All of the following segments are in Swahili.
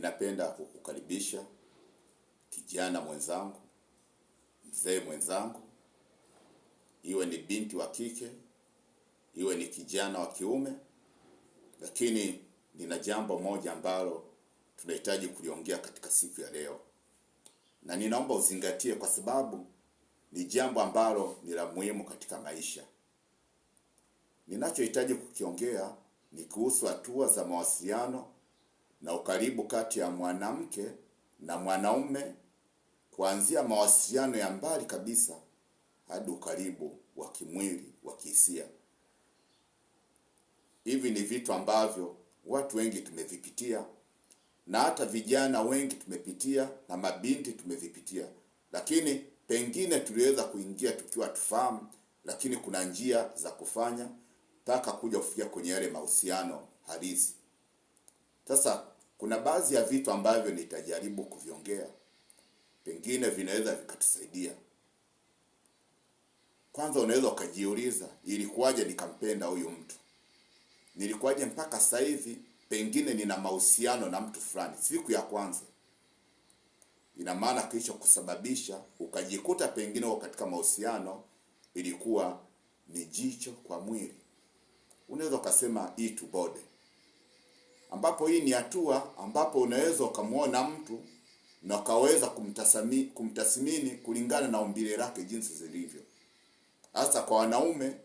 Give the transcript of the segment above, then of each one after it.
Ninapenda kukukaribisha kijana mwenzangu, mzee mwenzangu, iwe ni binti wa kike, iwe ni kijana wa kiume, lakini nina jambo moja ambalo tunahitaji kuliongea katika siku ya leo. Na ninaomba uzingatie kwa sababu ni jambo ambalo ni la muhimu katika maisha. Ninachohitaji kukiongea ni kuhusu hatua za mawasiliano na ukaribu kati ya mwanamke na mwanaume, kuanzia mawasiliano ya mbali kabisa hadi ukaribu wa kimwili, wa kihisia. Hivi ni vitu ambavyo watu wengi tumevipitia, na hata vijana wengi tumepitia, na mabinti tumevipitia. Lakini pengine tuliweza kuingia tukiwa tufahamu, lakini kuna njia za kufanya mpaka kuja kufikia kwenye yale mahusiano halisi. Sasa kuna baadhi ya vitu ambavyo nitajaribu kuviongea, pengine vinaweza vikatusaidia. Kwanza unaweza ukajiuliza, ilikuwaje nikampenda huyu mtu? Nilikuwaje mpaka sasa hivi pengine nina mahusiano na mtu fulani siku ya kwanza? Ina maana kilicho kusababisha ukajikuta pengine uko katika mahusiano ilikuwa ni jicho kwa mwili. Unaweza ukasema itu bode, ambapo hii ni hatua ambapo unaweza ukamwona mtu na ukaweza kumtathmini kulingana na umbile lake jinsi zilivyo. Hasa kwa wanaume,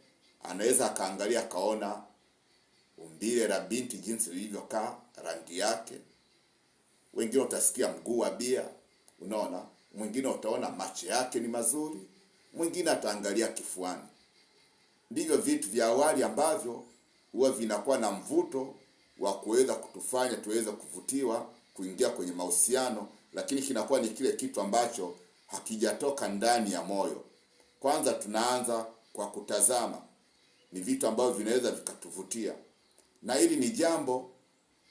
anaweza akaangalia akaona umbile la binti jinsi lilivyokaa, rangi yake. Wengine utasikia mguu wa bia, unaona. Mwingine utaona macho yake ni mazuri, mwingine ataangalia kifuani. Ndivyo vitu vya awali ambavyo huwa vinakuwa na mvuto wa kuweza kutufanya tuweze kuvutiwa kuingia kwenye mahusiano, lakini kinakuwa ni kile kitu ambacho hakijatoka ndani ya moyo. Kwanza tunaanza kwa kutazama, ni vitu ambavyo vinaweza vikatuvutia. Na hili ni jambo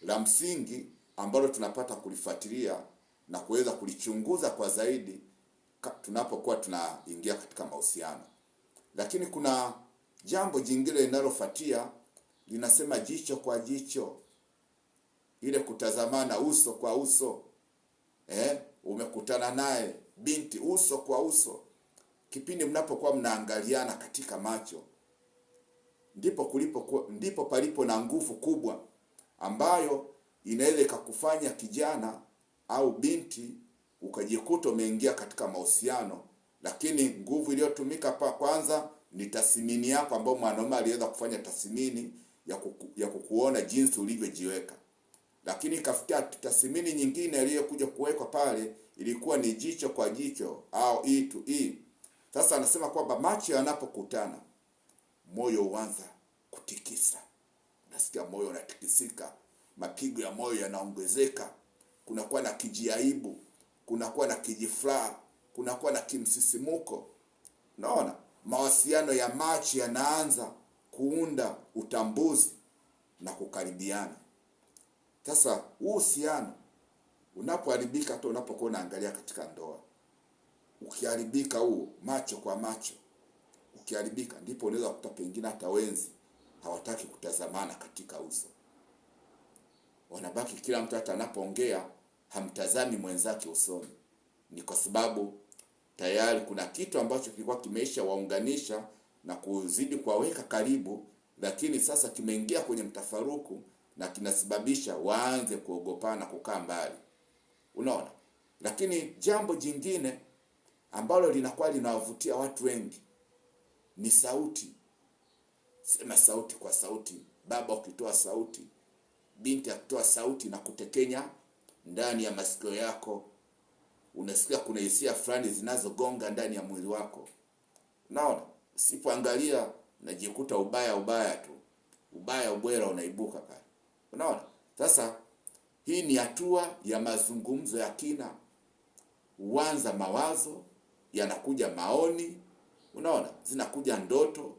la msingi ambalo tunapata kulifuatilia na kuweza kulichunguza kwa zaidi tunapokuwa tunaingia katika mahusiano. Lakini kuna jambo jingine linalofuatia, linasema jicho kwa jicho. Ile kutazamana uso kwa uso. Umekutana naye binti uso kwa uso. Kipindi mnapokuwa mnaangaliana katika macho, ndipo palipo na nguvu kubwa ambayo inaweza ikakufanya kijana au binti ukajikuta umeingia katika mahusiano. Lakini nguvu iliyotumika kwanza ni tathmini yako, ambayo mwanaume aliweza kufanya tathmini ya kukuona jinsi ulivyojiweka. Lakini ikafikia tathmini nyingine iliyokuja kuwekwa pale, ilikuwa ni jicho kwa jicho au eye to eye. Sasa anasema kwamba macho yanapokutana, moyo huanza kutikisa. Unasikia moyo unatikisika, mapigo ya moyo yanaongezeka, kunakuwa na kijiaibu, kunakuwa na kijifuraha, kunakuwa na kimsisimuko. Unaona, mawasiliano ya macho yanaanza kuunda utambuzi na kukaribiana. Sasa uhusiano unapoharibika, hata unapokuwa unaangalia katika ndoa, ukiharibika macho kwa macho, ukiharibika, ndipo unaweza kukuta pengine hata wenzi hawataki kutazamana katika uso. Wanabaki kila mtu hata anapoongea hamtazami mwenzake usoni. Ni kwa sababu tayari kuna kitu ambacho kilikuwa kimeisha waunganisha na kuzidi kuwaweka karibu, lakini sasa kimeingia kwenye mtafaruku na kinasababisha waanze kuogopana, kukaa mbali. Unaona? Lakini jambo jingine ambalo linakuwa linawavutia watu wengi ni sauti. Sema sauti kwa sauti. Baba ukitoa sauti, binti akitoa sauti na kutekenya ndani ya masikio yako, unasikia kuna hisia fulani zinazogonga ndani ya mwili wako. Unaona? Usipoangalia unajikuta ubaya tu. Ubaya ubwela unaibuka pale. Unaona? Sasa hii ni hatua ya mazungumzo ya kina. Huanza mawazo, yanakuja maoni, unaona, zinakuja ndoto,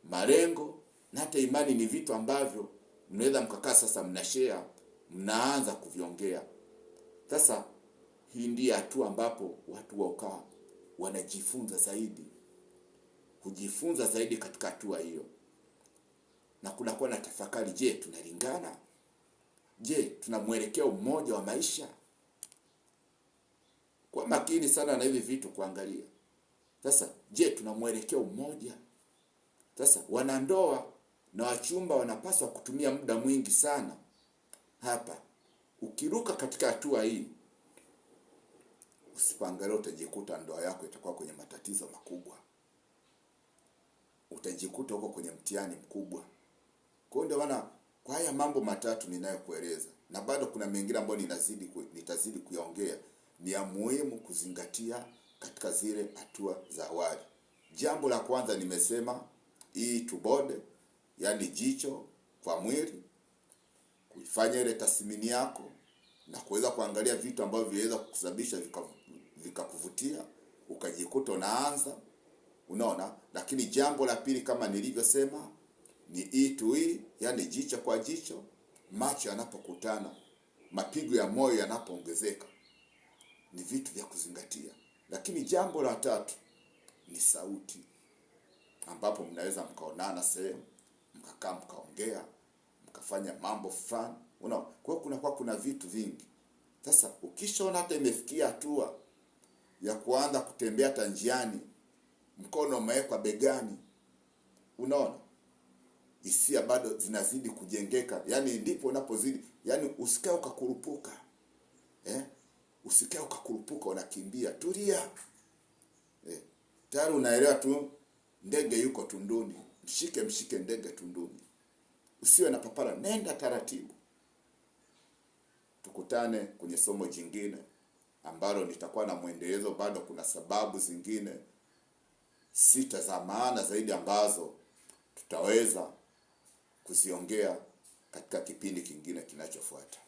malengo, na hata imani. Ni vitu ambavyo mnaweza mkakaa sasa mnashare, mnaanza kuviongea. Sasa hii ndiyo hatua ambapo watu wakaa wanajifunza zaidi, kujifunza zaidi katika hatua hiyo. Na kunakuwa na tafakari, je, tunalingana? Je, tuna mwelekeo mmoja wa maisha? Kwa makini sana na hivi vitu kuangalia. Sasa, je, tuna mwelekeo mmoja? Sasa, wanandoa na wachumba wanapaswa kutumia muda mwingi sana hapa. Ukiruka katika hatua hii, usipoangalia utajikuta ndoa yako itakuwa kwenye matatizo makubwa. Utajikuta huko kwenye mtihani mkubwa. Kwa hiyo ndio maana kwa haya mambo matatu ninayokueleza, na bado kuna mengine ambayo nitazidi kuyaongea, ni ya muhimu kuzingatia katika zile hatua za awali. Jambo la kwanza nimesema hii tubode, yani jicho kwa mwili, kuifanya ile tathmini yako na kuweza kuangalia vitu ambavyo vinaweza kukusababisha vikakuvutia ukajikuta unaanza, unaona. Lakini jambo la pili kama nilivyosema ni E2E, yani jicho kwa jicho, macho yanapokutana, mapigo ya moyo yanapoongezeka, ni vitu vya kuzingatia. Lakini jambo la tatu ni sauti, ambapo mnaweza mkaonana sehemu, mkakaa mkaongea, mkafanya mambo fulani, unaona. Kwa hiyo kuna vitu vingi. Sasa ukishaona hata imefikia hatua ya kuanza kutembea hata njiani mkono umewekwa begani, unaona, hisia bado zinazidi kujengeka, yani ndipo unapozidi, yani usikae ukakurupuka, usikae ukakurupuka unakimbia, tulia. Tayari unaelewa tu ndege yuko tunduni, mshike ndege tunduni. Usiwe na papara, nenda taratibu. Tukutane kwenye somo jingine ambalo nitakuwa na mwendelezo. Bado kuna sababu zingine 6 za maana zaidi ambazo tutaweza kuziongea katika kipindi kingine kinachofuata.